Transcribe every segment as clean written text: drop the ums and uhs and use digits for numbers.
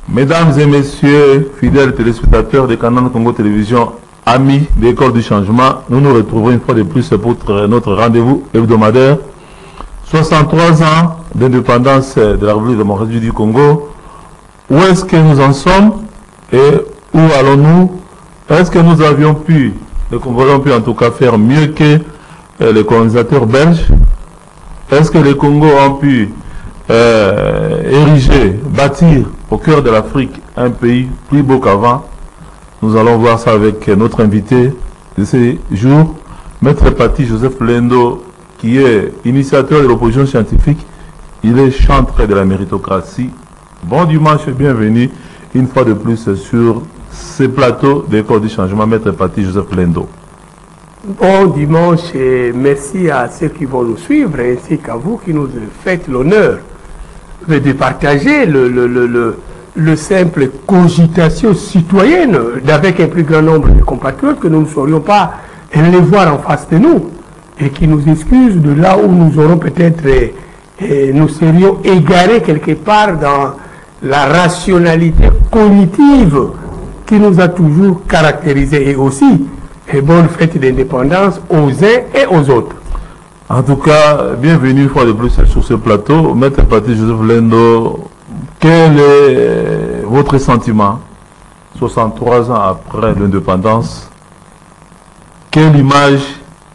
Mesdames et messieurs, fidèles téléspectateurs de Canal Congo Télévision, amis de l'École du Changement, nous nous retrouvons une fois de plus pour notre rendez-vous hebdomadaire. 63 ans d'indépendance de la République démocratique du Congo. Où est-ce que nous en sommes et où allons-nous? Est-ce que nous avions pu, les Congolais ont pu en tout cas faire mieux que les colonisateurs belges? Est-ce que les Congos ont pu ériger, bâtir au cœur de l'Afrique un pays plus beau qu'avant? Nous allons voir ça avec notre invité de ces jours, Maître Paty Joseph Lendo, qui est initiateur de l'opposition scientifique. Il est chantre de la méritocratie. Bon dimanche et bienvenue une fois de plus sur ces plateaux de l'École du Changement, Maître Paty Joseph Lendo. Bon dimanche et merci à ceux qui vont nous suivre ainsi qu'à vous qui nous faites l'honneur de partager le simple cogitation citoyenne avec un plus grand nombre de compatriotes que nous ne saurions pas les voir en face de nous et qui nous excusent de là où nous aurons peut-être, nous serions égarés quelque part dans la rationalité cognitive qui nous a toujours caractérisés et aussi et bonne fête d'indépendance aux uns et aux autres. En tout cas, bienvenue une fois de plus sur ce plateau. Maître Paty Joseph Lendo, quel est votre sentiment 63 ans après l'indépendance? Quelle image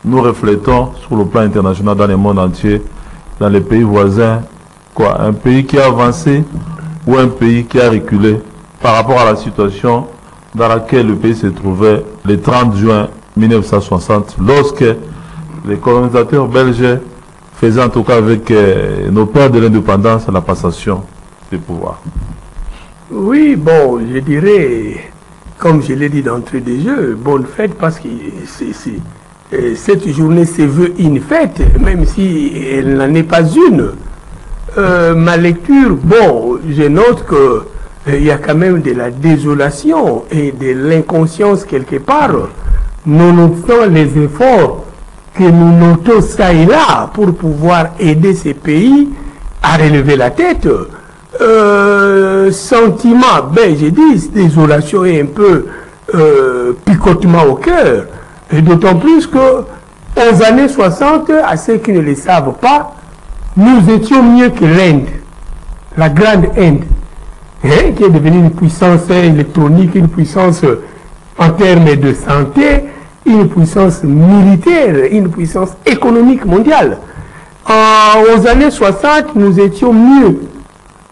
nous reflétons sur le plan international dans le monde entier, dans les pays voisins? Quoi, un pays qui a avancé ou un pays qui a reculé par rapport à la situation dans laquelle le pays se trouvait le 30 juin 1960, lorsque les colonisateurs belges faisaient en tout cas avec nos pères de l'indépendance la passation du pouvoir? Oui, bon, je dirais, comme je l'ai dit d'entrée de jeu, bonne fête parce que cette journée se veut une fête, même si elle n'en est pas une. Ma lecture, bon, je note que il y a quand même de la désolation et de l'inconscience quelque part, nonobstant les efforts que nous notons ça et là pour pouvoir aider ces pays à relever la tête. Sentiment, ben j'ai dit, désolation et un peu picotement au cœur. Et d'autant plus que aux années 60, à ceux qui ne le savent pas, nous étions mieux que l'Inde, la grande Inde, hein, qui est devenue une puissance électronique, une puissance en termes de santé, une puissance militaire, une puissance économique mondiale. Aux années 60, nous étions mieux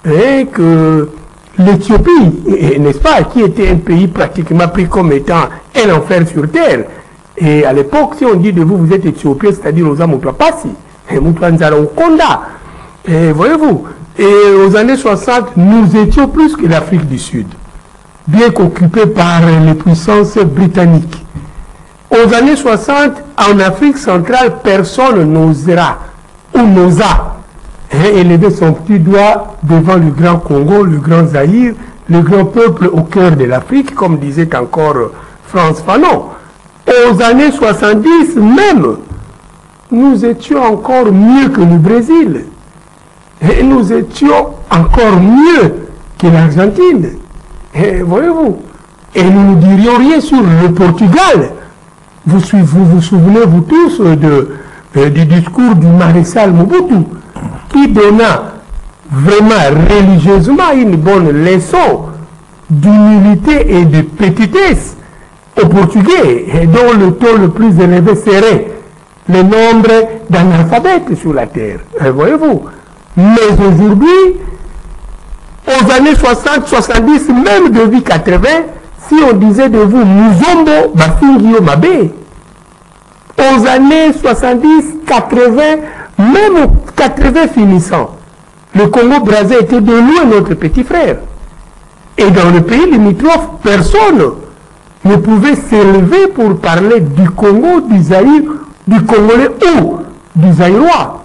hein, que l'Éthiopie, n'est-ce pas, qui était un pays pratiquement pris comme étant un enfer sur terre. Et à l'époque, si on dit de vous, vous êtes éthiopien, c'est-à-dire aux Amoutoua Passi, Moutoua Nzara Okonda, voyez-vous. Et aux années 60, nous étions plus que l'Afrique du Sud, bien qu'occupés par les puissances britanniques. Aux années 60, en Afrique centrale, personne n'osera ou n'osa élever son petit doigt devant le grand Congo, le grand Zaïre, le grand peuple au cœur de l'Afrique, comme disait encore Frantz Fanon. Aux années 70 même, nous étions encore mieux que le Brésil. Et nous étions encore mieux que l'Argentine. Voyez-vous. Et nous ne dirions rien sur le Portugal. Vous vous souvenez, vous tous, du discours du maréchal Mobutu, qui donna vraiment religieusement une bonne leçon d'humilité et de petitesse aux Portugais, et dont le taux le plus élevé serait le nombre d'analphabètes sur la terre. Voyez-vous. Mais aujourd'hui, aux années 60, 70, même depuis 80, si on disait de vous Muzombo Bafingio Mabe, aux années 70, 80, même 80 finissant, le Congo-Brazza était de loin notre petit frère. Et dans le pays limitrophe, personne ne pouvait s'élever pour parler du Congo, du Zaïre, du Congolais ou du Zaïrois.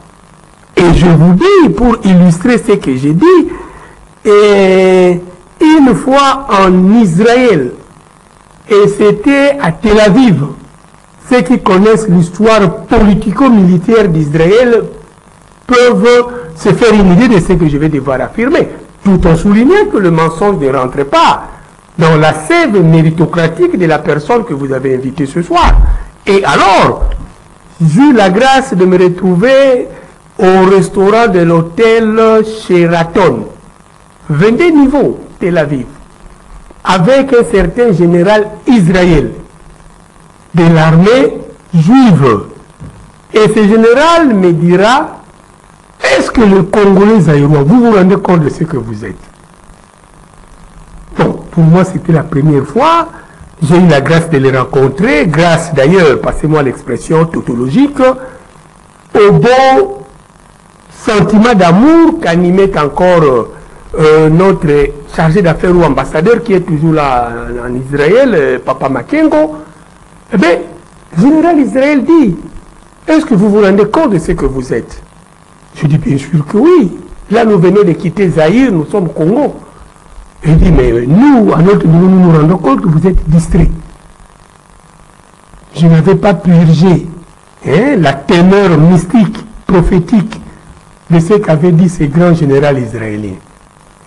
Et je vous dis, pour illustrer ce que j'ai dit, une fois en Israël, et c'était à Tel Aviv, ceux qui connaissent l'histoire politico-militaire d'Israël peuvent se faire une idée de ce que je vais devoir affirmer. tout en soulignant que le mensonge ne rentre pas dans la sève méritocratique de la personne que vous avez invitée ce soir. Et alors, j'ai eu la grâce de me retrouver au restaurant de l'hôtel Sheraton, 22 niveaux, Tel Aviv, avec un certain général Israël de l'armée juive. Et ce général me dira, est-ce que les Congolais zaïrois, vous vous rendez compte de ce que vous êtes? Bon, pour moi, c'était la première fois. J'ai eu la grâce de les rencontrer, grâce d'ailleurs, passez-moi l'expression tautologique, au bon sentiment d'amour qu'animait encore notre chargé d'affaires ou ambassadeur qui est toujours là en Israël, Papa Makengo. Eh bien, le général Israël dit, est-ce que vous vous rendez compte de ce que vous êtes? Je dis bien sûr que oui. Là, nous venons de quitter Zaïre, nous sommes Congo. Il dit, mais nous, à notre niveau, nous nous rendons compte que vous êtes distraits. Je n'avais pas purgé la teneur mystique, prophétique de ce qu'avait dit ce grand général israélien.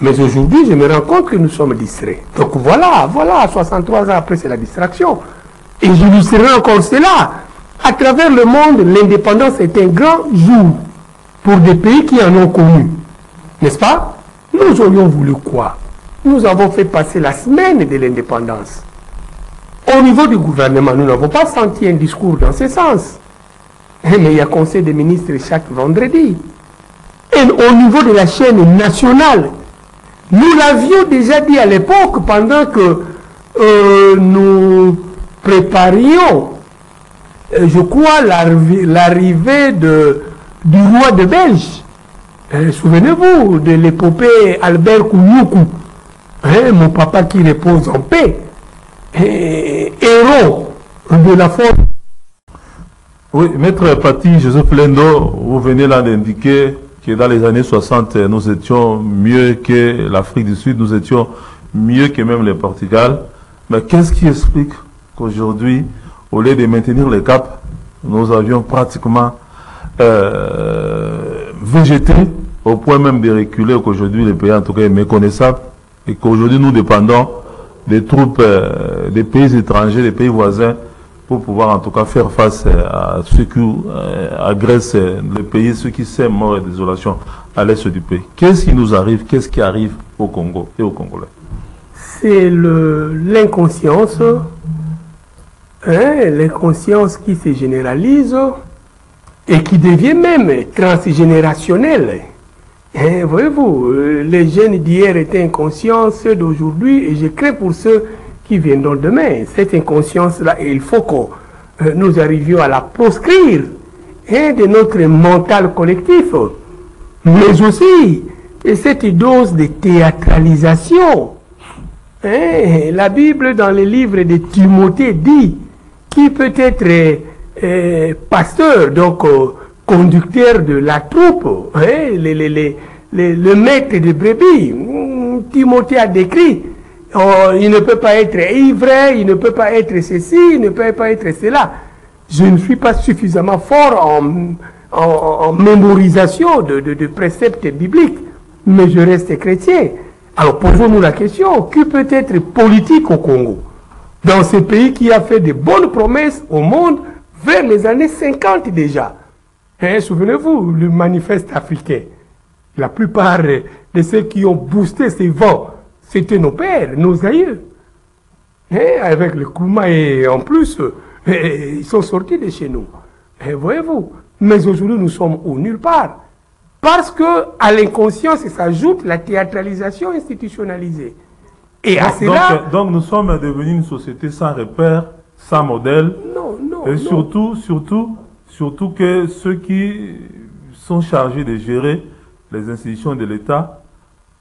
Mais aujourd'hui, je me rends compte que nous sommes distraits. Donc voilà, 63 ans après, c'est la distraction. Et j'illustrerai encore cela. À travers le monde, l'indépendance est un grand jour pour des pays qui en ont connu. N'est-ce pas? Nous aurions voulu quoi? Nous avons fait passer la semaine de l'indépendance. Au niveau du gouvernement, nous n'avons pas senti un discours dans ce sens. Mais il y a conseil des ministres chaque vendredi. Et au niveau de la chaîne nationale, nous l'avions déjà dit à l'époque, pendant que nous préparions, je crois, l'arrivée du roi de Belge. Souvenez-vous de l'épopée Albert Kounioukou, mon papa qui repose en paix, héros de la force. Oui, Maître Paty Joseph Lendo, vous venez là d'indiquer que dans les années 60, nous étions mieux que l'Afrique du Sud, nous étions mieux que même le Portugal. Mais qu'est-ce qui explique qu'aujourd'hui, au lieu de maintenir le cap, nous avions pratiquement végété au point même de reculer, qu'aujourd'hui le pays en tout cas est méconnaissable et qu'aujourd'hui nous dépendons des troupes des pays étrangers, des pays voisins pour pouvoir en tout cas faire face à ceux qui agressent le pays, ceux qui sèment mort et désolation à l'est du pays. Qu'est-ce qui nous arrive? Qu'est-ce qui arrive au Congo et aux Congolais? C'est l'inconscience, l'inconscience qui se généralise et qui devient même transgénérationnelle. Voyez-vous, les jeunes d'hier étaient inconscients, ceux d'aujourd'hui, et je crains pour ceux qui viendront demain. Cette inconscience-là, il faut que nous arrivions à la proscrire de notre mental collectif. Mais aussi, cette dose de théâtralisation. La Bible, dans les livres de Timothée, dit qui peut être pasteur, donc conducteur de la troupe, le maître de brebis. Timothée a décrit, il ne peut pas être ivraie, il ne peut pas être ceci, il ne peut pas être cela. Je ne suis pas suffisamment fort en mémorisation de préceptes bibliques, mais je reste chrétien. Alors posons-nous la question, qui peut être politique au Congo, dans ce pays qui a fait de bonnes promesses au monde vers les années 50 déjà. Souvenez-vous, le manifeste africain, la plupart de ceux qui ont boosté ces vents, c'était nos pères, nos aïeux. Avec le Kouma et en plus, ils sont sortis de chez nous. Voyez-vous, mais aujourd'hui nous sommes où? Nulle part. Parce que à l'inconscience s'ajoute la théâtralisation institutionnalisée. Et à cela... Donc nous sommes devenus une société sans repère, sans modèle. Non. Et surtout que ceux qui sont chargés de gérer les institutions de l'État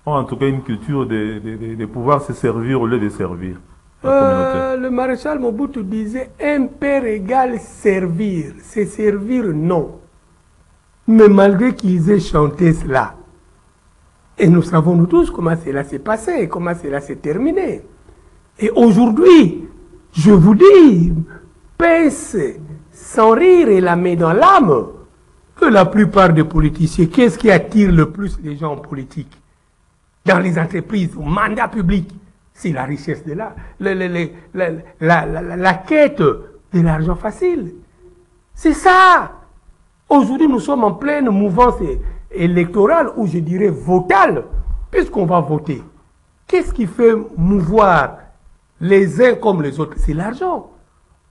ont en tout cas une culture de pouvoir se servir au lieu de servir la communauté. Le maréchal Mobutu disait un père égal servir. C'est servir, non. Mais malgré qu'ils aient chanté cela, et nous savons nous tous comment cela s'est passé, comment cela s'est terminé. Et aujourd'hui, je vous dis, pince sans rire et la main dans l'âme, que la plupart des politiciens, qu'est-ce qui attire le plus les gens en politique? dans les entreprises, au mandat public. C'est la richesse de la quête de l'argent facile. C'est ça. Aujourd'hui, nous sommes en pleine mouvance électorale, ou je dirais votale, puisqu'on va voter. Qu'est-ce qui fait mouvoir les uns comme les autres? C'est l'argent.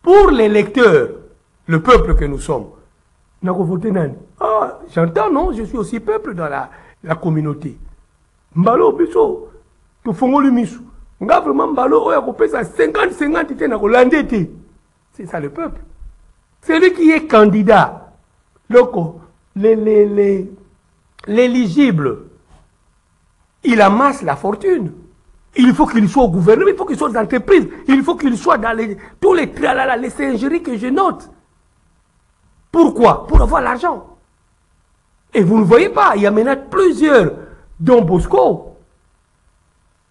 Pour l'électeur, le peuple que nous sommes, nous avons voté Nani. Ah, j'entends, non? Je suis aussi peuple dans la communauté. Mbalo, biso, tu fongoli misu. Nga vraiment Mbalo, oya ko pesa 50-50 ite na ko landete. C'est ça le peuple. Celui qui est candidat, l'éligible, il amasse la fortune. Il faut qu'il soit au gouvernement, il faut qu'il soit dans l'entreprise, il faut qu'il soit dans tous les tralala, les singeries que je note. Pourquoi? Pour avoir l'argent. Et vous ne voyez pas, il y a maintenant plusieurs Don Bosco,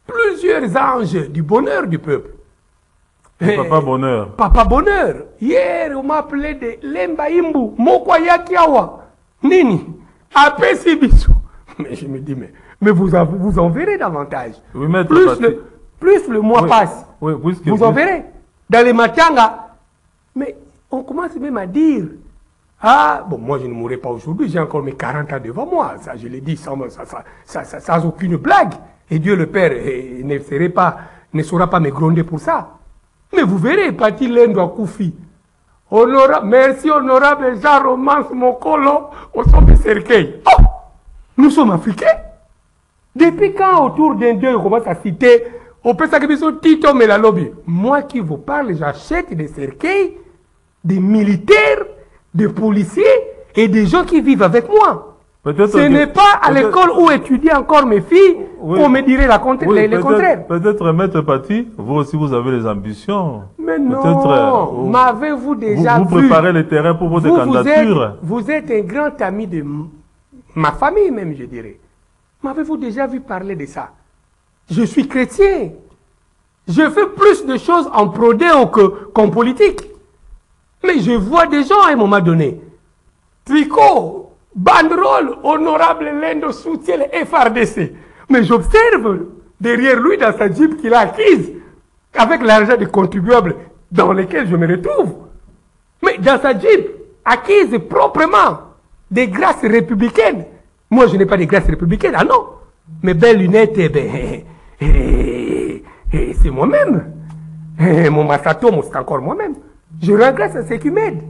plusieurs anges du bonheur du peuple. Papa Bonheur. Papa Bonheur. Hier, on m'a appelé de Lemba Imbu, Mokwaya Kiawa. Nini, Apesi Bissou. Mais je me dis, mais vous en verrez davantage. Oui, mais plus le mois passe, vous en verrez. Dans les matanga. Mais on commence même à dire, ah, bon, moi je ne mourrai pas aujourd'hui, j'ai encore mes 40 ans devant moi. Ça, je l'ai dit sans aucune blague. Et Dieu le Père ne saura pas me gronder pour ça. Mais vous verrez, Pati Lendo Koufi. Merci, honorable Jean Romance Mokolo, au sommet cercueil. Oh! Nous sommes africains. Depuis quand autour d'un dieu, on commence à citer, on peut s'acquitter sur Tito mais la lobby. Moi qui vous parle, j'achète des cercueils, des militaires, des policiers et des gens qui vivent avec moi. Ce n'est pas à l'école où étudient encore mes filles qu'on me dirait les contraires. Peut-être, Maître Pati, vous aussi vous avez des ambitions. Mais non, m'avez-vous déjà vu? Vous préparez le terrain pour votre candidature. Vous êtes un grand ami de ma famille même, je dirais. M'avez-vous déjà vu parler de ça? Je suis chrétien. Je fais plus de choses en prodéo qu'en politique. Mais je vois des gens à un moment donné. Tricot, banderole, honorable Lendo soutient le FRDC. Mais j'observe derrière lui dans sa Jeep qu'il a acquise avec l'argent des contribuables dans lesquels je me retrouve. Mais dans sa Jeep, acquise proprement des grâces républicaines. Moi, je n'ai pas de grâces républicaines, ah non. Mes belles lunettes, c'est moi-même. Mon Massato, c'est encore moi-même. Je regrette à ceux qui m'aident.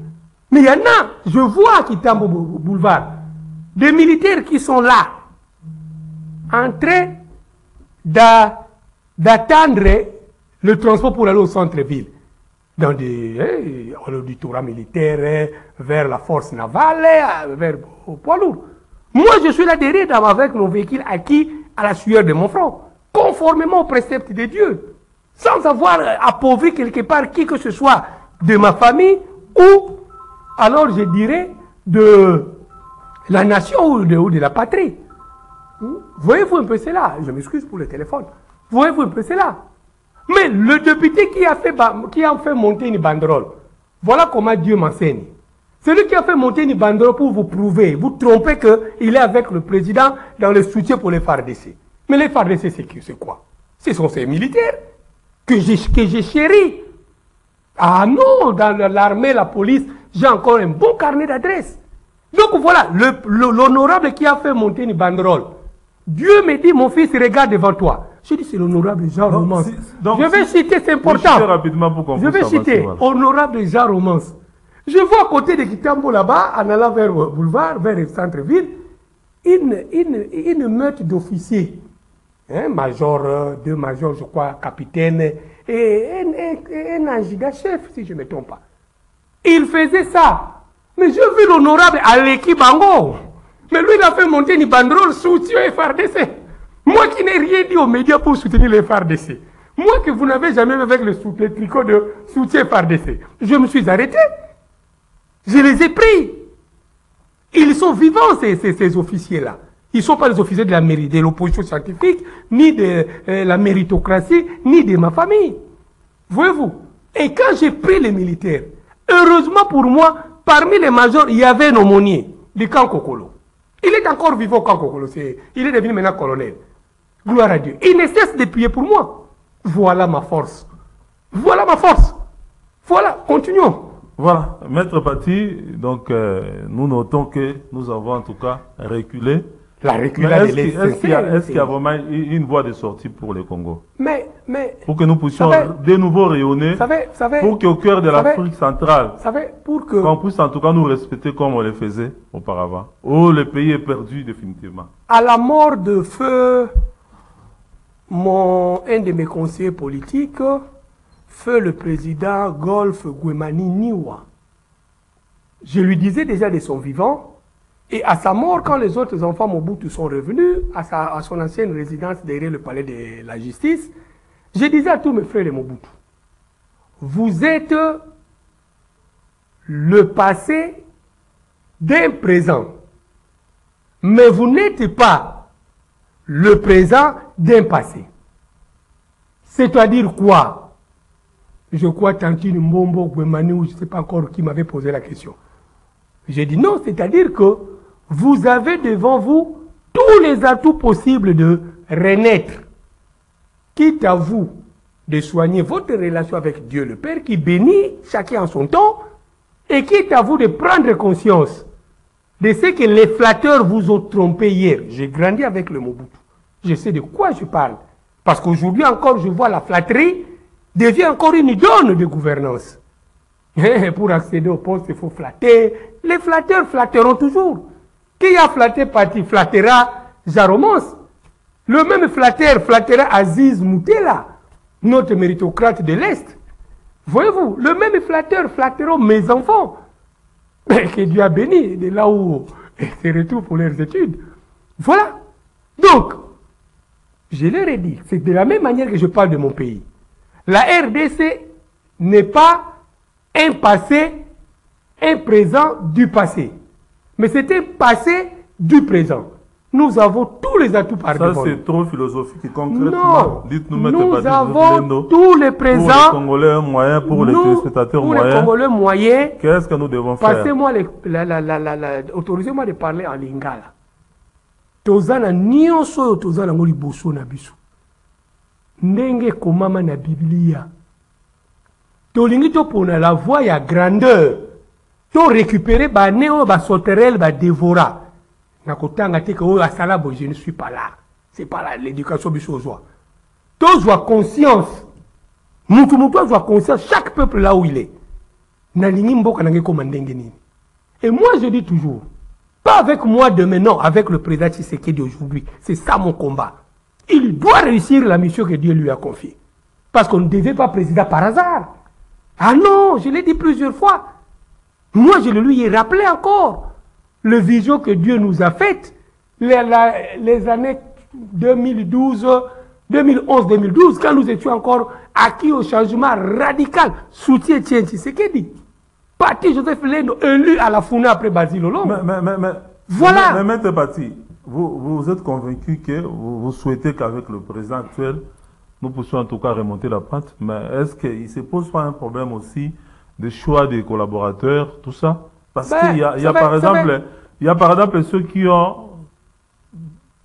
Mais il y en a, je vois à Kitambo Boulevard, des militaires qui sont là, en train d'attendre le transport pour aller au centre-ville. Dans l'auditorat militaire, vers la force navale, vers au poids lourd. Moi, je suis là derrière avec mon véhicule acquis à la sueur de mon front, conformément aux préceptes de Dieu, sans avoir appauvri quelque part qui que ce soit de ma famille ou, alors je dirais, de la nation ou de la patrie. Voyez-vous un peu cela? Je m'excuse pour le téléphone. Voyez-vous un peu cela? Mais le député qui a fait monter une banderole, voilà comment Dieu m'enseigne. Celui qui a fait monter une banderole pour vous prouver, vous tromper qu'il est avec le président dans le soutien pour les FARDC. Mais les FARDC, c'est quoi? Ce sont ces militaires que j'ai chéris. Ah non, dans l'armée, la police, j'ai encore un bon carnet d'adresses. Donc voilà, l'honorable qui a fait monter une banderole. Dieu me dit, mon fils, regarde devant toi. Je dis, c'est l'honorable Jean Romance. Je vais citer, c'est important. Je vais citer, honorable Jean Romance. Je vois à côté de Kitambo là-bas, en allant vers le boulevard, vers le centre-ville, une meute d'officiers. Major, deux majors, je crois, capitaine, et un agida-chef, si je ne me trompe pas. Il faisait ça. Mais je vu l'honorable Aleki Bango. Mais lui, il a fait monter une banderole soutien FRDC. Moi qui n'ai rien dit aux médias pour soutenir les FRDC. Moi que vous n'avez jamais vu avec le tricot de soutien FRDC. Je me suis arrêté. Je les ai pris. Ils sont vivants, ces officiers-là. Ils ne sont pas les officiers de l'opposition scientifique, ni de la méritocratie, ni de ma famille. Voyez-vous? Et quand j'ai pris les militaires, heureusement pour moi, parmi les majors, il y avait un aumônier du camp Kokolo. Il est encore vivant au camp Kokolo. Il est devenu maintenant colonel. Gloire à Dieu. Il ne cesse de prier pour moi. Voilà ma force. Voilà ma force. Voilà, continuons. Voilà, Maître Paty, donc nous notons que nous avons en tout cas reculé. La reculade Est-ce qu'il y a vraiment une voie de sortie pour le Congo? Mais pour que nous puissions de nouveau rayonner, pour qu'au cœur de l'Afrique centrale, qu'on puisse en tout cas nous respecter comme on le faisait auparavant. Oh, le pays est perdu définitivement. À la mort de feu, un de mes conseillers politiques, feu le président Golf Gwemani Niwa, je lui disais déjà de son vivant, et à sa mort, quand les autres enfants Mobutu sont revenus à son ancienne résidence derrière le palais de la justice, je disais à tous mes frères de Mobutu, vous êtes le passé d'un présent, mais vous n'êtes pas le présent d'un passé. C'est-à-dire quoi? Je crois Tantine Mbombo Gwemani, ou je ne sais pas encore qui m'avait posé la question. J'ai dit non, c'est-à-dire que vous avez devant vous tous les atouts possibles de renaître. Quitte à vous de soigner votre relation avec Dieu le Père qui bénit chacun en son temps, et quitte à vous de prendre conscience de ce que les flatteurs vous ont trompé hier. J'ai grandi avec le Mobutu. Je sais de quoi je parle. Parce qu'aujourd'hui encore, je vois la flatterie devient encore une idole de gouvernance. Pour accéder au poste, il faut flatter. Les flatteurs flatteront toujours. Qui a flatté Paty flattera Jaromos. Le même flatteur flattera Aziz Moutela, notre méritocrate de l'Est. Voyez-vous, le même flatteur flattera mes enfants. Que Dieu a béni, de là où ils se retrouvent pour leurs études. Voilà. Donc, je leur ai dit, c'est de la même manière que je parle de mon pays. La RDC n'est pas un passé, un présent du passé. Mais c'est un passé du présent. Nous avons tous les atouts par devant. Ça, c'est trop philosophique et concrètement. Dites-nous, nous avons tous les présents. Pour les Congolais moyens, pour les téléspectateurs moyens. Pour les Congolais moyens. Qu'est-ce que nous devons faire? Passez-moi autorisez-moi de parler en lingala. Tozana nyonso tozana ngoli boso na biso. Ndenge komama na Biblia. Tolingi to pona la voie ya grandeur. To récupérer ba néo ba sauterelle ba dévora. Na kotanga te que asalabo je ne suis pas là. C'est pas là l'éducation biso ozwa. Tozwa conscience. Mutu ozwa conscience chaque peuple là où il est. Na lingi mboka nange koma ndenge nini. Et moi je dis toujours, pas avec moi demain, non, avec le président Tshisekedi d'aujourd'hui. C'est ça mon combat. Il doit réussir la mission que Dieu lui a confiée. Parce qu'on ne devait pas président par hasard. Ah non, je l'ai dit plusieurs fois. Moi, je le lui ai rappelé encore. Le vision que Dieu nous a faite, les années 2012, 2011-2012, quand nous étions encore acquis au changement radical, soutien Tshisekedi. Paty Joseph Lendo, élu à la Founa après Basile Olombe. Voilà. Mais Maître Paty, vous êtes convaincu que vous souhaitez qu'avec le président actuel, nous puissions en tout cas remonter la pente, mais est-ce qu'il ne se pose pas un problème aussi de choix des collaborateurs, tout ça? Parce qu'il y a par exemple ceux qui ont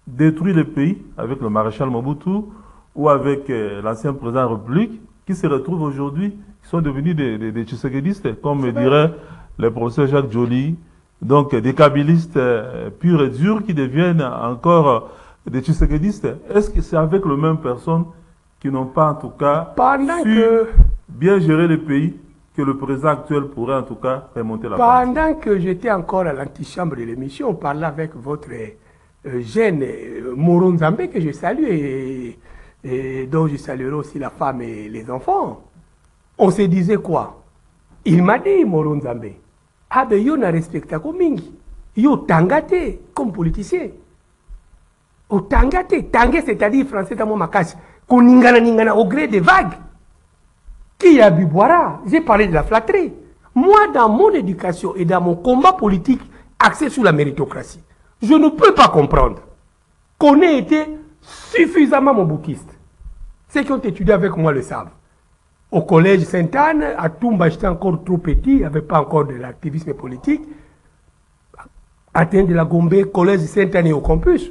détruit le pays avec le maréchal Mobutu ou avec l'ancien président de la République, qui se retrouvent aujourd'hui, qui sont devenus des Tshisekidistes, comme me dirait le professeur Jacques Joly, donc des kabylistes purs et durs qui deviennent encore des Tshisekidistes. Est-ce que c'est avec les mêmes personnes qui n'ont pas en tout cas bien gérer le pays que le président actuel pourrait en tout cas remonter la pente? Pendant que j'étais encore à l'antichambre de l'émission, on parlait avec votre jeune Moron Nzambe que je salue et dont je saluerai aussi la femme et les enfants. On se disait quoi? Il m'a dit, Moron Nzambe, ah ben yo na respecta ko mingi, yo tangate comme politicien. O tangate, tangé c'est-à-dire français dans ma cache, qu'on ningana au gré des vagues. Qui a bu boira? J'ai parlé de la flatterie. Moi, dans mon éducation et dans mon combat politique axé sur la méritocratie, je ne peux pas comprendre qu'on ait été suffisamment mobutistes. Ceux qui ont étudié avec moi le savent. Au collège Sainte-Anne, à Toumba, j'étais encore trop petit, il n'y avait pas encore de l'activisme politique. À de la Gombe, collège Sainte-Anne et au campus.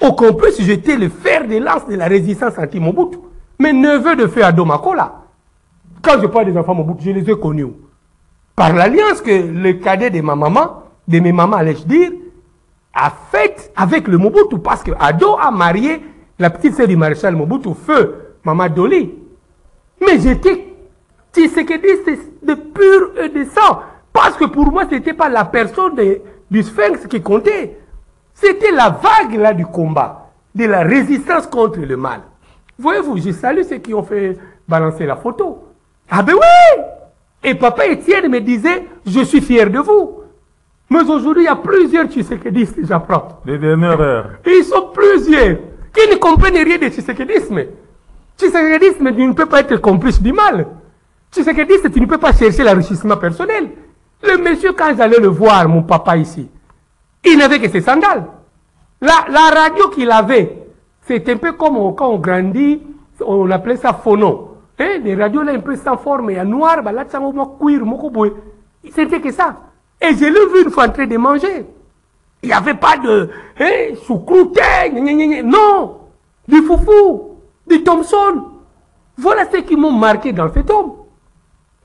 Au complet, j'étais le fer de lance de la résistance anti-Mobutu. Mes neveux de feu Ado Makola, quand je parle des enfants Mobutu, je les ai connus. Par l'alliance que le cadet de ma maman, de mes mamans, allais-je dire, a faite avec le Mobutu. Parce que Ado a marié la petite sœur du maréchal Mobutu, feu Maman Doli. Mais j'étais tshisekidiste de pur et de sang. Parce que pour moi, ce n'était pas la personne du Sphinx qui comptait. C'était la vague là du combat, de la résistance contre le mal. Voyez-vous, je salue ceux qui ont fait balancer la photo. Ah ben oui! Et papa Étienne me disait, je suis fier de vous. Mais aujourd'hui, il y a plusieurs tshisekidistes, j'apprends. Les dernières heures. Ils sont plusieurs qui ne comprennent rien de tshisekidisme. Tshisekidisme, tu ne peux pas être complice du mal. Tshisekidiste, tu ne peux pas chercher l'enrichissement personnel. Le monsieur, quand j'allais le voir, mon papa ici, il n'avait que ses sandales. La radio qu'il avait, c'est un peu comme quand on grandit, on appelait ça phono. Hein, les radios là un peu sans forme, il y a noir, bah là, ça m'a cuir, c'était que ça. Et je l'ai vu une fois en train de manger. Il n'y avait pas de choucroute, non, du foufou, du Thompson. Voilà ce qui m'ont marqué dans cet homme.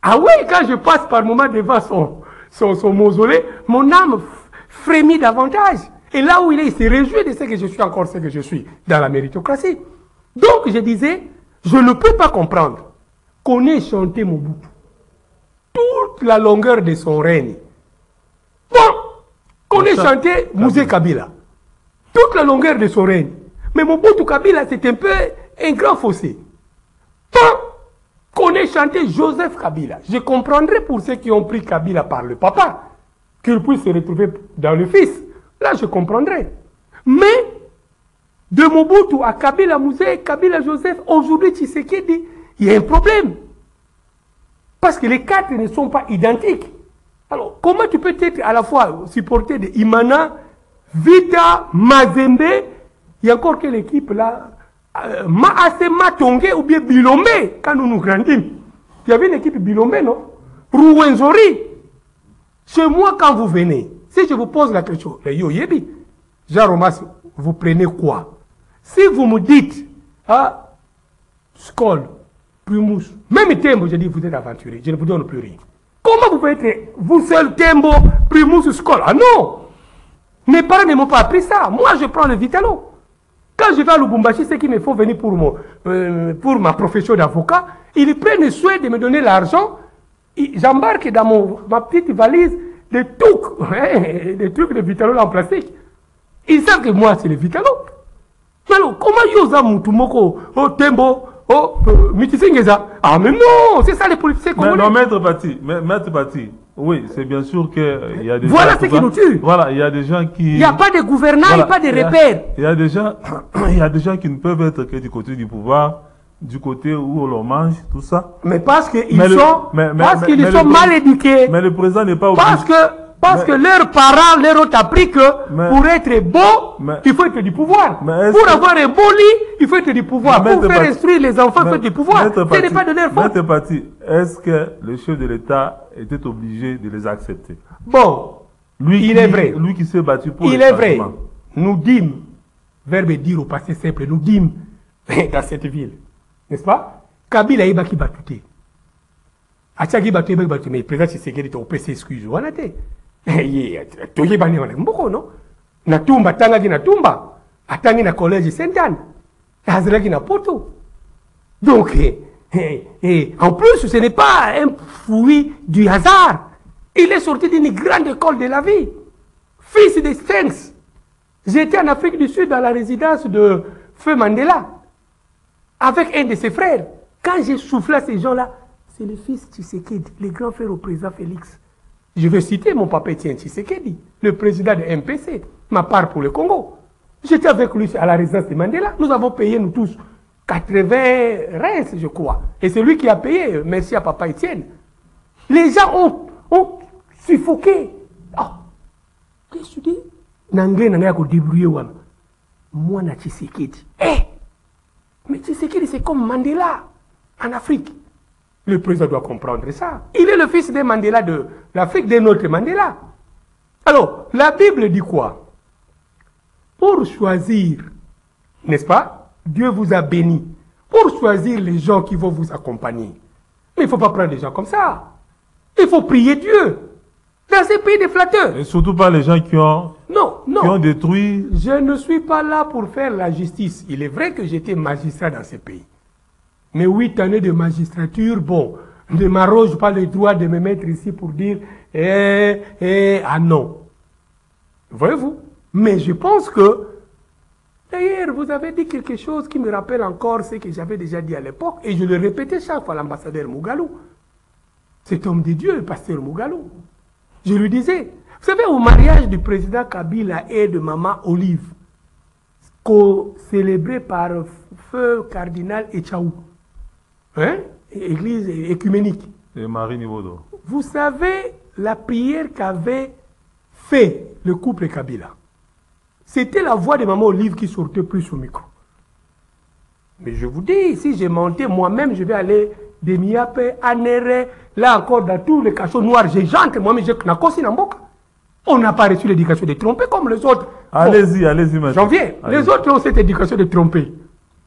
Ah oui, quand je passe par moment devant son mausolée, mon âme frémit davantage. Et là où il se réjouit de ce que je suis encore, ce que je suis dans la méritocratie. Donc je disais, je ne peux pas comprendre qu'on ait chanté Mobutu toute la longueur de son règne. Bon, qu'on ait chanté Mouzé Kabila toute la longueur de son règne. Mais Mobutu Kabila, c'est un peu un grand fossé. Bon, qu'on ait chanté Joseph Kabila. Je comprendrais pour ceux qui ont pris Kabila par le papa, qu'il puisse se retrouver dans le fils. Là, je comprendrais. Mais, de Mobutu à Kabila Mouzé, Kabila Joseph, aujourd'hui, Tshisekedi, il y a un problème. Parce que les quatre ne sont pas identiques. Alors, comment tu peux être à la fois supporter de Imana, Vita, Mazembe, il y a encore quelle équipe là, Maasema Tongé ou bien Bilombe, quand nous grandissons. Il y avait une équipe Bilombe, non? Rouenzori. Chez moi, quand vous venez, si je vous pose la question, Yo Yebi, Jean Romas, vous prenez quoi? Si vous me dites, ah, Skol, Primus, même Tembo, je dis, vous êtes aventurier, je ne vous donne plus rien. Comment vous pouvez être, vous seul, Tembo, Primus, Skol? Ah non! Mes parents ne m'ont pas appris ça. Moi, je prends le Vitalo. Quand je vais à Lubumbashi, c'est qu'il me faut venir pour ma profession d'avocat. Ils prennent soin de me donner l'argent. J'embarque dans ma petite valise des trucs de Vitalo en plastique. Ils savent que moi, c'est le Vitalo. Mais alors, comment Yosa Moutoumoko, Tembo, Mitisingeza? Ah, mais non, c'est ça les politiciens congolais. Non, Maître Pati, oui, c'est bien sûr qu'il y a des voilà gens... ce qui nous tue. Voilà, il y a des gens qui... Il n'y a pas de gouvernants, voilà, pas de repères. Il y a des gens qui ne peuvent être que du côté du pouvoir, du côté où on leur mange, tout ça. Mais parce qu'ils sont mal éduqués. Mais le président n'est pas obligé. Parce que leurs parents leur ont appris que pour être beau, il faut être du pouvoir. Pour avoir un beau lit, il faut être du pouvoir. Pour faire instruire les enfants, il faut être du pouvoir. Ce n'est pas de leur faute. Est-ce que le chef de l'État était obligé de les accepter? Bon, il est vrai. Lui qui s'est battu pour il est vrai. Nous dîmes, verbe dire au passé simple, nous dîmes dans cette ville. N'est-ce pas? Kabila iba ki batute. Achagi batute batute, mais le président Tshisekedi est au PC excuse. Voilà te. Toye bani wana mboko no. Natumba tangaki natumba. Atangi na collège Sainte-Anne. Azraki na poto. Donc, en plus, ce n'est pas un fruit du hasard. Il est sorti d'une grande école de la vie. Fils de Sphinx. J'étais en Afrique du Sud dans la résidence de Feu Mandela. Avec un de ses frères. Quand j'ai soufflé à ces gens-là, c'est le fils Tshisekedi, le grand frère au président Félix. Je vais citer mon papa Etienne Tshisekedi, le président de MPC, ma part pour le Congo. J'étais avec lui à la résidence de Mandela. Nous avons payé, nous tous, 80 reins, je crois. Et c'est lui qui a payé, merci à papa Etienne. Les gens ont suffoqué. Oh, qu'est-ce que tu dis? Nangé, nangé, ko débrouiller wana. Moi, na Tshisekedi. Mais Tshisekedi, c'est comme Mandela en Afrique. Le président doit comprendre ça. Il est le fils de Mandela de l'Afrique, de notre Mandela. Alors, la Bible dit quoi? Pour choisir n'est-ce pas? Dieu vous a béni pour choisir les gens qui vont vous accompagner. Mais il ne faut pas prendre des gens comme ça. Il faut prier Dieu. Dans ces pays des flatteurs. Et surtout pas les gens qui ont, Non, non. qui ont détruit. Je ne suis pas là pour faire la justice. Il est vrai que j'étais magistrat dans ces pays. Mais 8 années de magistrature, bon, ne m'arroge pas le droit de me mettre ici pour dire ah non. Voyez-vous? Mais je pense que, d'ailleurs, vous avez dit quelque chose qui me rappelle encore ce que j'avais déjà dit à l'époque, et je le répétais chaque fois à l'ambassadeur Mugalou. Cet homme de Dieu, le pasteur Mugalou. Je lui disais, vous savez, au mariage du président Kabila et de maman Olive, célébré par feu cardinal Echaou, hein? Église écuménique. Et Marie Nivodo. Vous savez la prière qu'avait fait le couple Kabila. C'était la voix de maman Olive qui sortait plus au micro. Mais je vous dis, si j'ai monté moi-même, je vais aller de Miape, à Nere, là encore dans tous les cachots noirs, j'ai janté, moi-même j'ai Knakosi Namboka. On n'a pas reçu l'éducation de tromper comme les autres. Allez-y, bon, allez-y maintenant. J'en viens. Allez. Les autres ont cette éducation de tromper.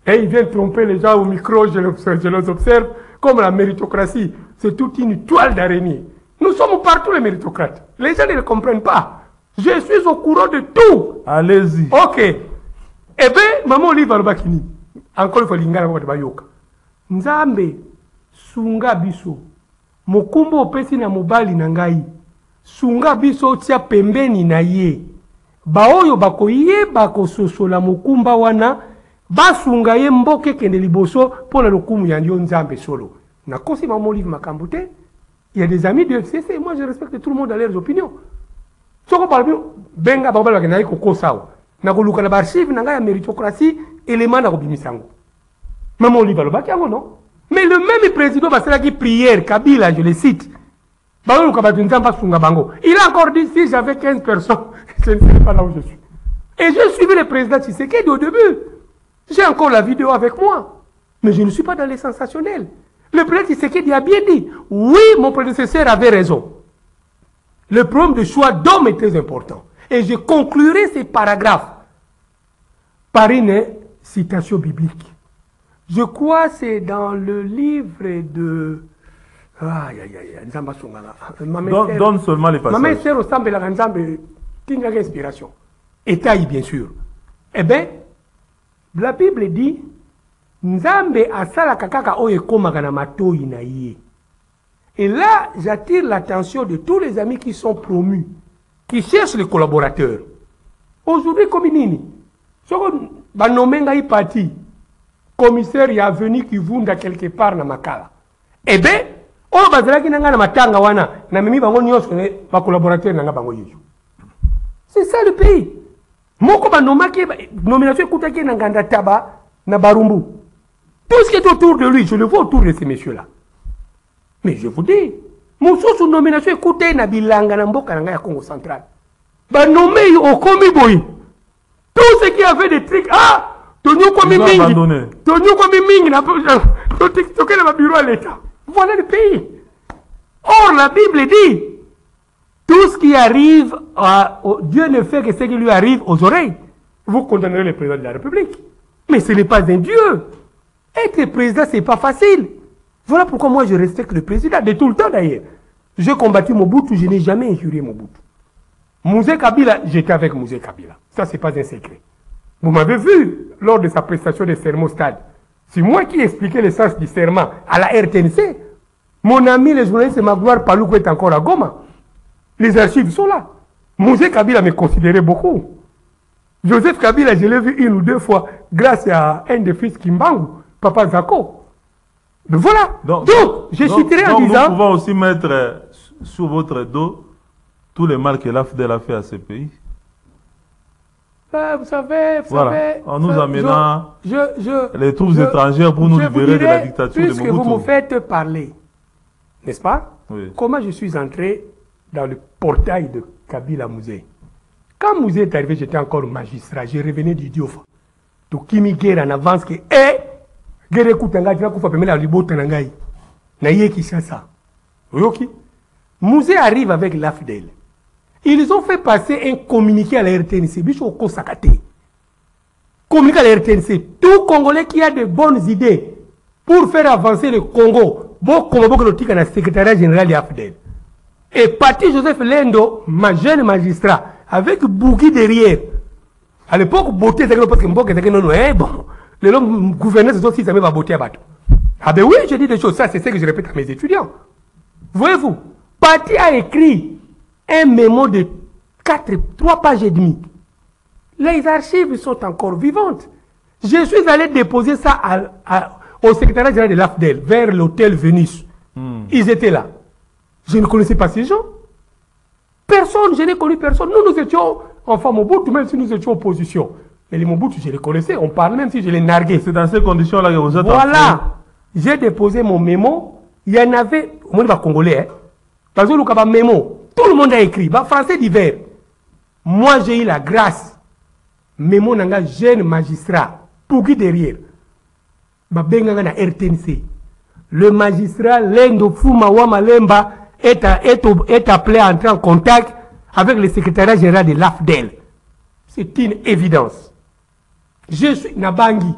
Et ils viennent tromper les gens au micro, je les observe, comme la méritocratie. C'est toute une toile d'araignée. Nous sommes partout les méritocrates. Les gens ne le comprennent pas. Je suis au courant de tout. Allez-y. Ok. Eh bien, maman Olive Albakini. Encore une fois, l'ingala de Bayoka. Nzambe, sunga biso. Mokumbo opesi na mobali na ngai. Sunga biso tia pembeni na ye. Baoyo bakoye bakososola mokumba wana. Basunga ye mboke kende liboso pour la lokumu yandio nzambe solo. Na kosi maman Olive Makambute. Il y a des amis de FCC. Moi, je respecte tout le monde dans leurs opinions. Soko balbi benga babal bakena ko sawa. Na ko luka na archive na ya méritocratie élément na ko bimisango. Maman Olive Albaki yango non. Mais le même président basela qui prière Kabila, je le cite. Baoyo ka batunzamba sunga bango. Il a encore dit si j'avais 15 personnes, je ne serais pas là où je suis. Et je suivi le président Tshisekedi au début. J'ai encore la vidéo avec moi. Mais je ne suis pas dans les sensationnels. Le président Tshisekedi a bien dit, oui, mon prédécesseur avait raison. Le problème de choix d'homme est très important. Et je conclurai ces paragraphes par une citation biblique. Je crois que c'est dans le livre de... Donne seulement les passages. Maman sert au Sambe la Nzambe, qui a inspiration. Étaille, bien sûr. Eh bien, la Bible dit, Nzambe asala kakaka oye komaka na matoi na ye. Et là, j'attire l'attention de tous les amis qui sont promus, qui cherchent les collaborateurs. Aujourd'hui, comme Nini, Banomenga y parti, commissaire y a venu qui vunda quelque part na makala. Eh bien, on va dire qu'il y a matanga wana, na mimi bango nyos ba collaborateur na bango yeju. C'est ça le pays. Moko banomaki nomination kutaki na nganda taba na barumbu. Tout ce qui est autour de lui, je le vois autour de ces messieurs-là. Mais je vous dis, Moussou nomination écoutez na bilanga na mboka na ya Congo central. Ba nommé au komi boy. Tout ce qui avait des trucs, ah, Tonyo komi mingi. Tonyo komi mingi na toke na bureau à l'état. Voilà le pays. Or la Bible dit, tout ce qui arrive, Dieu ne fait que ce qui lui arrive aux oreilles. Vous condamnerez le président de la République. Mais ce n'est pas un Dieu. Être président, ce n'est pas facile. Voilà pourquoi moi je respecte le président, de tout le temps d'ailleurs. J'ai combattu Mobutu, je n'ai jamais injurié Mobutu. Mouzé Kabila, j'étais avec Mouzé Kabila. Ça, ce n'est pas un secret. Vous m'avez vu lors de sa prestation de serment au stade. C'est moi qui expliquais le sens du serment à la RTNC. Mon ami, le journaliste Magloire Paloukou est encore à Goma. Les archives sont là. Mouzé Kabila me considérait beaucoup. Joseph Kabila, je l'ai vu 1 ou 2 fois grâce à un des fils Kimbangu, Papa Zako. Mais voilà. Donc je citerai en disant... Nous pouvons aussi mettre sur votre dos tous les mal que l'AFDEL a fait à ce pays. Vous savez, en nous amenant les troupes étrangères pour nous libérer de la dictature de Mobutu. Puisque vous me faites parler, n'est-ce pas? Oui. Comment je suis entré dans le portail de Kabila Mouzé? Quand Mouzé est arrivé, j'étais encore magistrat, je revenais du Diofa. Donc, Kimi Guerre en avance que, Guerre Koutanga, tu vas faire la libota nangai. Naye qui c'est ça? Oyoki? Mouzé arrive avec l'AFDEL. Ils ont fait passer un communiqué à la RTNC, Bicho Kosakate. communiqué à la RTNC. Tout Congolais qui a de bonnes idées pour faire avancer le Congo, bon le secrétariat général de AFDEL. Et parti Joseph Lendo, ma jeune magistrat, avec Bougui derrière. À l'époque, beauté, c'est parce que bon, le gouverneur, c'est aussi, ça m'a beauté à bateau. Ah ben oui, je dis des choses, ça c'est ce que je répète à mes étudiants. Voyez-vous, parti a écrit un mémo de 3 pages et demie. Les archives sont encore vivantes. Je suis allé déposer ça au secrétariat général de l'AFDEL, vers l'hôtel Vénus. Ils étaient là. Je ne connaissais pas ces gens. Personne, je n'ai connu personne. Nous étions, enfin, Mobutu, même si nous étions en opposition. Mais les Mobutu, je les connaissais. On parle même si je les narguais. C'est dans ces conditions-là que vous êtes Voilà. J'ai déposé mon mémo. Il y en avait, au moins, les Congolais, parce que le mémo, tout le monde a écrit, français divers. Moi, j'ai eu la grâce. Mémo nanga jeune magistrat, pour qui derrière. Benga na RTNC. Le magistrat Lendo Fumawa Malemba est appelé à entrer en contact avec le secrétariat général de l'AFDEL. C'est une évidence. Je suis Nabangi.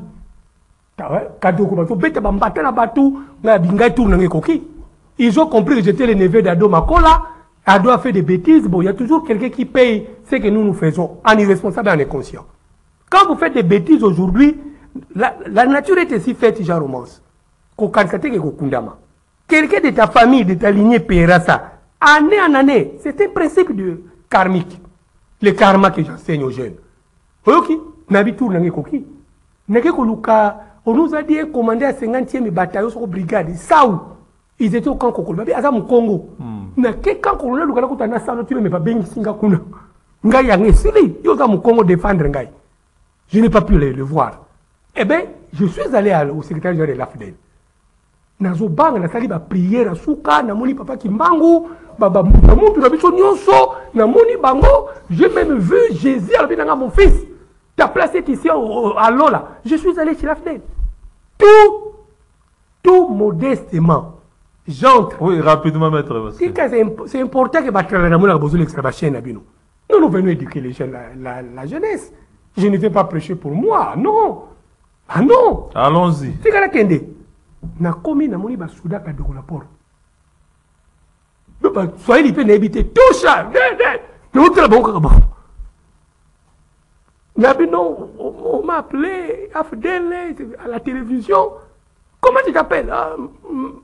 Ils ont compris que j'étais le neveu d'Ado Makola. Ado a fait des bêtises. Bon, il y a toujours quelqu'un qui paye ce que nous faisons. En irresponsable et en inconscient. Quand vous faites des bêtises aujourd'hui, la nature est ainsi faite, genre romance. Quelqu'un de ta famille, de ta lignée paiera ça. Année en année, c'est un principe de karmique. Le karma que j'enseigne aux jeunes. Ok, Nabitur n'a koki. On nous a dit un commandé à 50e bataillon sur brigade. Saou, ils étaient au camp Kokolo. Azam Congo. Na ke camp Kokolo, le Kalakuta na sa tu ne pas bien Singapuna. Ngai yang sili, yo za Congo défendre ngai. Je n'ai pas pu le voir. Eh bien, je suis allé au secrétaire général de l'AFDEL. Nazo bang na sali ba prière suka na moni papa Kimbangu baba mutu na biso nyonso na moni bango, j'ai même vu Jésus à la mon fils. Tu as placé ici à Lola. Je suis allé chez l'AFDEL. Tout modestement. J'entre. Oui, rapidement, maître. C'est important que nous venons éduquer les jeunes, la jeunesse. Je ne vais pas prêcher pour moi. Non. Ah non. Allons-y. C'est quand même na komi na moni basuda ka de la port. Soyez les peines éviter tout ça. Nous très bon comme bon. On m'a appelé à la télévision. Comment tu t'appelles?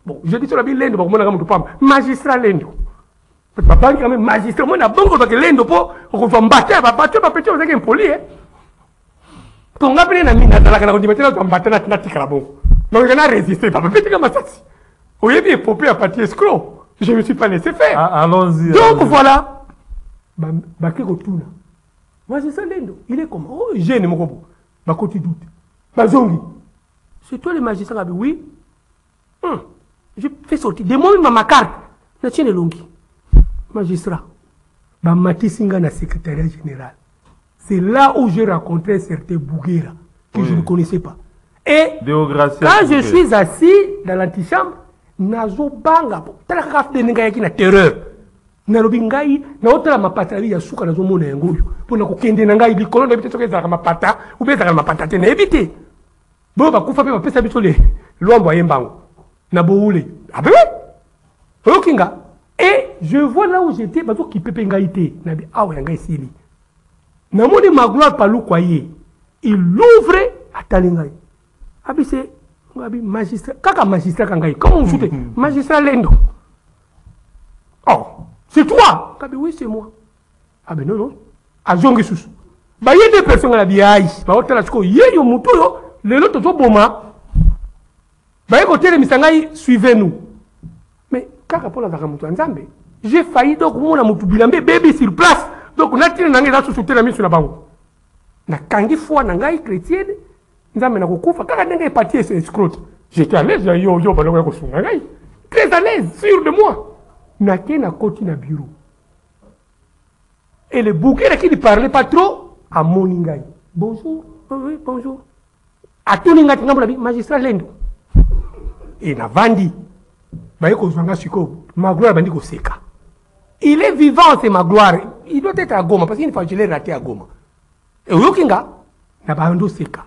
Bon, je dis sur la ville Lendo, magistrat Lendo. Papa quand même magistrat, moi na bongo parce que Lendo on va me battre, papa tu vas péter avec un poli. Ton appelé na mina dans la canne on va battre na tikarabo. Donc on a résisté, papa péter comme ça. Au lieu de popper à partir escroc, je me suis pas laissé faire. Allons-y. Donc voilà. Baké retourne. Magistrat Lendo, il est comment? Oh, jeune mon gobo. Bako tu doutes. Bazongi. C'est toi le magistrat, oui. Je fais sortir. De moi, ma carte. Je tiens le longi. Magistrat. Mati Singa na secrétariat général. C'est là où j'ai rencontré certains Bouguera que je ne connaissais pas. Et quand je suis assis dans l'antichambre, Nazo Banga, Tarakaf de Nengayaki na terreur. Narobingai, na otra mapatali ya suka nazo mona yangoyo. Pour na kokende nangai likolo na biteso ke zaka mapata, ou bien zaka mapata te na éviter. Bon, bah, coupe pas pesa biso le l'ombo yembango. Na boule. Ah ben oui. Okinga. Et je vois là où j'étais, bazo qui pepe ngaité. Na bi awa ngai sili. Na moni magloire palou kwaye. Il ouvre à talingai. Abi c'est ngabi magistrat. Kaka magistrat kangai. Comment on fout magistrat Lendo. Oh, c'est toi. Kabi oui, c'est moi. Ah ben non. Azongi susu. Bah y a des personnes à la biaï. Bah hôtel asko yeyo muto yo. Les autres sont boma. Bah écoutez les misangai, suivez-nous. Mais quand rapport à la mutu nzambe, j'ai failli donc mon mutu bilambe bébé sur place. Donc on a tiré nangai là sous la mise sur la bango. Na kangi foi nangai chrétienne, nzambe na kokufa kaka nangai parti c'est escroc. J'étais à l'aise yo balonga ko sungai. Très à l'aise, sûr de moi. Na kena koti na bureau. Et le bouquet qui ne parlait pas trop à moningai. Bonjour. Oui, bonjour. A tout l'ingati magistrat Lendo. Et na vandi. Baïko zwanga siko, ma gloire bandiko seka. Il est vivant, c'est ma gloire. Il doit être à Goma, parce qu'il faut que je l'ai raté à Goma. Et Yokinga, na bando seka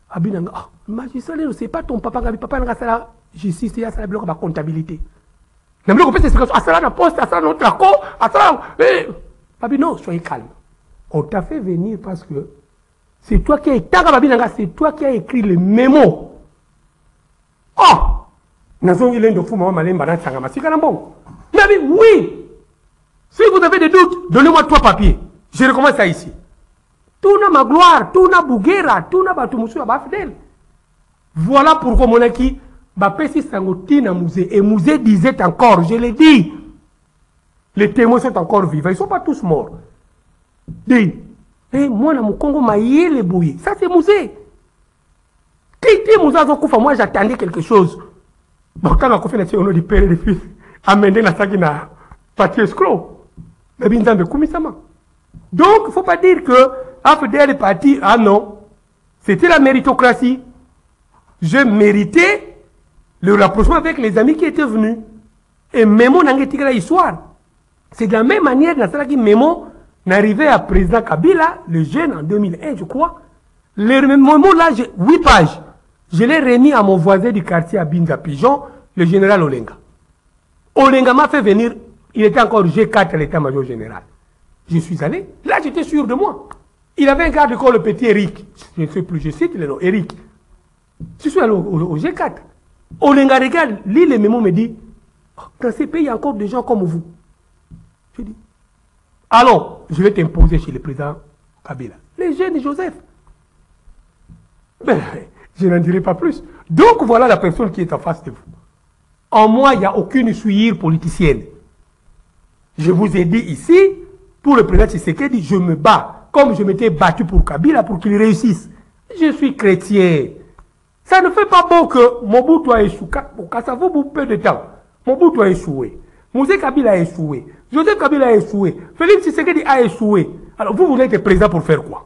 abinanga ah magistrat c'est pas ton papa papa nga sala justice ya sala biloko ba comptabilité na biloko peut c'est asala na poste asala notre accord asala non soyez calme, on t'a fait venir parce que c'est toi qui c'est toi qui as écrit le mémo. Oh oui, si vous avez des doutes, donnez-moi 3 papiers. Je recommence ça ici. Tout n'a ma gloire, tout n'a Bouguera, tout n'a Batoumoussou, Bafdel. Voilà pourquoi mon aki, Bapesi Sangoti na musée. Et musée disait encore, je l'ai dit, les témoins sont encore vivants, ils ne sont pas tous morts. Dis, moi, dans mon Congo, les bouillis. Ça, c'est musée. Moi, j'attendais quelque chose. Bon, quand on a fait au nom du père et du fils, amener la salle na parti escroc. Donc, il ne faut pas dire que AFDL est parti. Ah non, c'était la méritocratie. Je méritais le rapprochement avec les amis qui étaient venus. Et Mémo n'a pas la histoire. C'est de la même manière que Mémo n'arrivait à président Kabila, le jeune en 2001, je crois. Le Mémo là, 8 pages. Je l'ai remis à mon voisin du quartier à Binza Pigeon, le général Olenga. Olenga m'a fait venir, il était encore G4 à l'état-major général. Je suis allé, là j'étais sûr de moi. Il avait un garde de corps, le petit Eric. Je ne sais plus, je cite le nom, Eric. Je suis allé au G4. Olenga regarde, lit les mémos, me dit, dans ces pays, il y a encore des gens comme vous. Je dis, allons, je vais t'imposer chez le président Kabila. Les jeunes de Joseph. Ben, je n'en dirai pas plus. Donc voilà la personne qui est en face de vous. En moi, il n'y a aucune souillure politicienne. Je vous ai dit ici, pour le président Tshisekedi, je me bats, comme je m'étais battu pour Kabila, pour qu'il réussisse. Je suis chrétien. Ça ne fait pas bon que Mobutu a échoué. Ça vaut peu de temps. Mobutu a échoué. Mosé Kabila a échoué. Joseph Kabila a échoué. Félix Tshisekedi a échoué. Alors vous voulez être président pour faire quoi?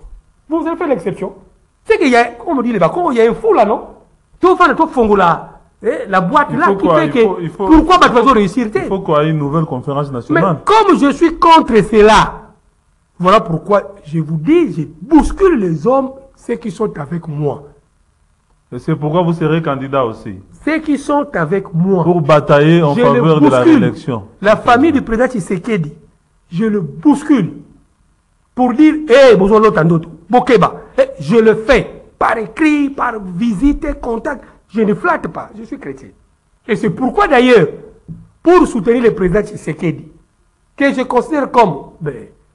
Vous avez fait l'exception. C'est qu'il y a, comme on dit les Bacons, il y a un fou là, non? Tout faire tout fongola. La boîte là qui fait que. Pourquoi ma façon réussir? Il faut qu'il y ait une nouvelle conférence nationale. Mais comme je suis contre cela, voilà pourquoi je vous dis, je bouscule les hommes, ceux qui sont avec moi. Et c'est pourquoi vous serez candidat aussi. Ceux qui sont avec moi. Pour batailler en faveur de la réélection. La famille du président Tshisekedi, je le bouscule. Pour dire, besoin l'autre d'autre. Bokeba. Je le fais par écrit, par visite, contact. Je ne flatte pas, je suis chrétien. Et c'est pourquoi d'ailleurs, pour soutenir le président Tshisekedi, que je considère comme,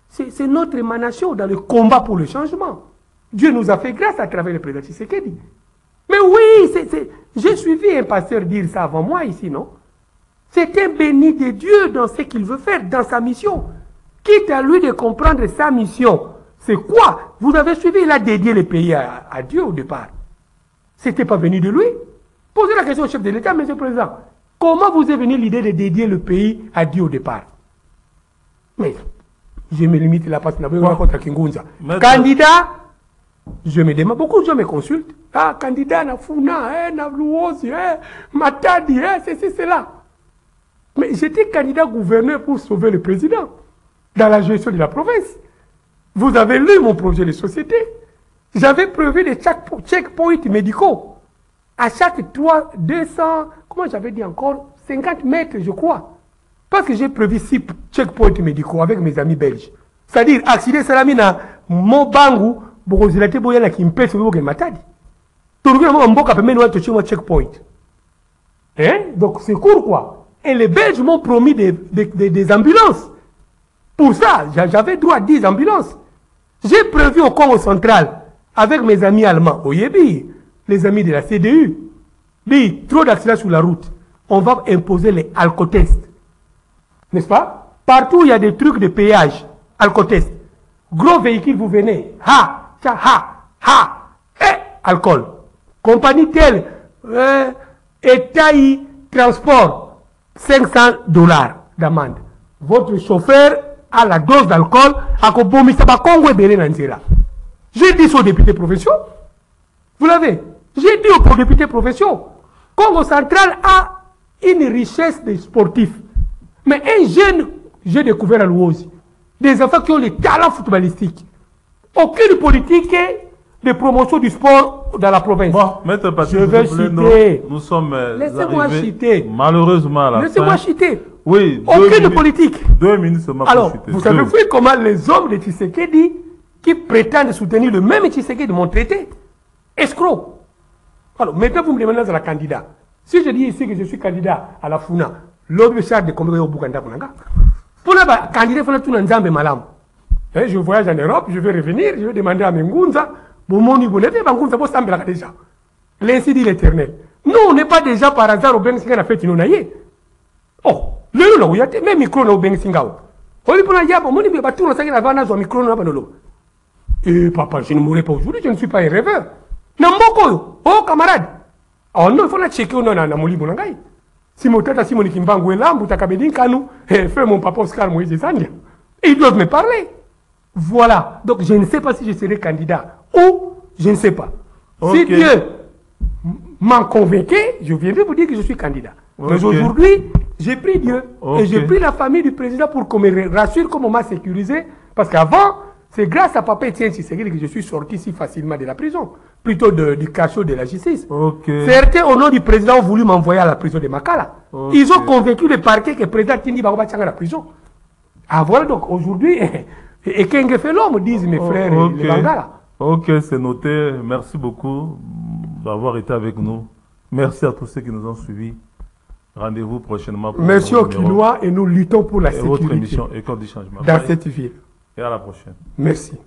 c'est notre émanation dans le combat pour le changement. Dieu nous a fait grâce à travers le président Tshisekedi. Mais oui, j'ai suivi un pasteur dire ça avant moi ici, non? C'est un béni de Dieu dans ce qu'il veut faire, dans sa mission. Quitte à lui de comprendre sa mission. C'est quoi? Vous avez suivi, il a dédié le pays à Dieu au départ. C'était pas venu de lui. Posez la question au chef de l'État, monsieur le Président. Comment vous est venue l'idée de dédier le pays à Dieu au départ? Mais je me limite là parce que nous avons contre Kingunza. Candidat, je me demande, beaucoup de gens me consultent. Ah, candidat, na Funa, na Luozi, Matadi, c'est là. Mais j'étais candidat gouverneur pour sauver le président dans la gestion de la province. Vous avez lu mon projet de société. J'avais prévu des checkpoints médicaux. À chaque 200, comment j'avais dit encore, 50 mètres, je crois. Parce que j'ai prévu 6 checkpoints médicaux avec mes amis belges. C'est-à-dire, accident salamina, Mobangu, Borozilate Boyana qui me pèse sur le matadi. Tout le monde m'a dit que checkpoint. Donc c'est court quoi. Et les Belges m'ont promis des ambulances. Pour ça, j'avais droit à 10 ambulances. J'ai prévu au Congo central, avec mes amis allemands, au Yébi, les amis de la CDU, dit trop d'accidents sur la route. On va imposer les alcotests. N'est-ce pas? Partout, il y a des trucs de péage, alcotests. Gros véhicules, vous venez, alcool. Compagnie telle, État transport, $500 d'amende. Votre chauffeur a la dose d'alcool, à Congo et j'ai dit aux députés provinciaux, vous l'avez, j'ai dit aux députés provinciaux, Congo central a une richesse de sportifs. Mais un jeune, j'ai découvert à Louosi, des enfants qui ont les talents footballistiques. Aucune politique de promotion du sport dans la province. Bon, Maître Patrice, je vais citer. nous sommes Laissez-moi citer. Malheureusement à la fin. Laissez-moi citer. Oui. Aucune politique. 2 minutes seulement pour Alors, citer. vous savez comment les hommes de Tshisekedi qui prétendent soutenir le même Tshisekedi m'ont traité escroc. Alors, maintenant, vous me demandez dans la candidat. Si je dis ici que je suis candidat à la FUNA, l'autre charge de combien au Bouganda Kunanga. Pour la candidat, il faut tout un malam. Je voyage en Europe, je vais revenir, je vais demander à Mengunza, déjà. L'ainsi dit l'Éternel. Nous, on n'est pas déjà par hasard au Bensinga na fait Tinonaye. Oh, le lo, il y a même micro au Bensinga. On pour la yabo, mon niveau, tout le sang la vana, micro na banolo. Et papa, je ne mourrai pas aujourd'hui, je ne suis pas un rêveur. Namboko, oh camarade. Oh non, il faut la checker au nom na moli bonangai. Si mon tata Simon Kimbango est là, Moutakabedin Kanou, fait mon papa Oscar Moïse Zandia. Et ils doivent me parler. Voilà. Donc je ne sais pas si je serai candidat ou je ne sais pas. Okay. Si Dieu m'a convaincu, je viendrai vous dire que je suis candidat. Okay. Mais aujourd'hui, j'ai pris Dieu et j'ai pris la famille du président pour qu'on me rassure comment m'a sécurisé. Parce qu'avant, c'est grâce à Papa Etienne Tshisekedi que je suis sorti si facilement de la prison. Plutôt du cachot de la justice. Certains, au nom du président, ont voulu m'envoyer à la prison de Makala. Ils ont convaincu le parquet que le président Tindi Baroba tient à la prison. Ah voilà, donc aujourd'hui, et qu'un fait l'homme, disent mes frères les Bangala. Ok, c'est noté. Merci beaucoup d'avoir été avec nous. Merci à tous ceux qui nous ont suivis. Rendez-vous prochainement. Merci aux Quinois et nous luttons pour la sécurité. Votre émission École du Changement. Dans cette ville. Et à la prochaine. Merci.